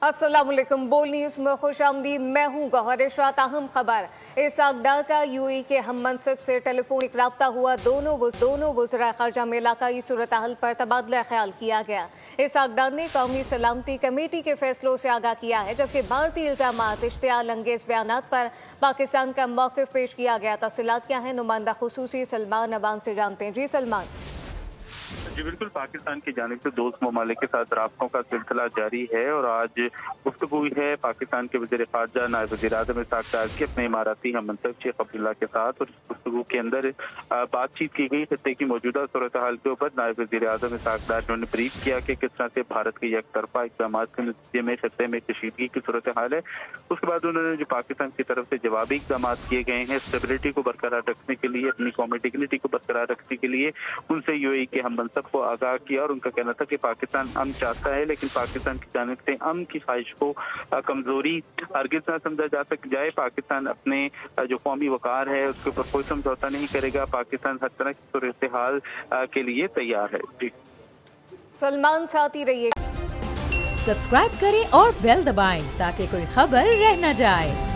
अस्सलाम वालेकुम। बोल न्यूज़ में खुश आमदीद। मैं हूँ गौहर इशरात। अहम खबर, इसहाक डार का यूएई के हम मनसब से टेलीफोनिक रब्ता हुआ। दोनों वज़राए ख़ारजा में इलाकाई सूरत हाल पर तबादला ख्याल किया गया। इसहाक डार ने कौमी सलामती कमेटी के फैसलों से आगाह किया है, जबकि भारतीय इल्ज़ामात इश्तियाल अंगेज़ बयानात पर पाकिस्तान का मौक़िफ़ पेश किया गया। तफ़सीलात क्या है, नुमाइंदा ख़ुसूसी सलमान अबान से जानते हैं। जी सलमान। जी बिल्कुल, पाकिस्तान की जानिब से दोस्त ममालिक के साथ राब्तों का सिलसिला जारी है और आज गुफ्तगू हुई है पाकिस्तान के वज़ीर ख़ारजा नायब वज़ीर आज़म इसहाक डार की अपने इमाराती हम मनसब शेख अब्दुल्ला के साथ। और इस गुफ्तगू के अंदर बातचीत की गई। खित्ते की मौजूदा सूरत हाल के ऊपर नायब वज़ीर आज़म इसहाक डार ने ब्रीफ किया कि किस तरह से भारत के एक तरफा इक़दाम के नतीजे में खित्ते में कशीदगी की सूरत हाल है। उसके बाद उन्होंने जो पाकिस्तान की तरफ से जवाबी इक़दाम किए गए हैं स्टेबिलिटी को बरकरार रखने के लिए, अपनी कौमी डिग्निटी को बरकरार रखने के लिए, उनसे यूएई के हम मनसब को आगाह किया। और उनका कहना था कि पाकिस्तान अमन चाहता है, लेकिन पाकिस्तान की जानिब से अमन की ख्वाहिश को कमजोरी हरगिज़ न समझा जा जाए। पाकिस्तान अपने जो कौमी वकार है उसके ऊपर कोई समझौता नहीं करेगा। पाकिस्तान हर तरह की सूरत हाल के लिए तैयार है। जी सलमान, साथ ही रहिए। सब्सक्राइब करें और बेल दबाएं ताकि कोई खबर रह न जाए।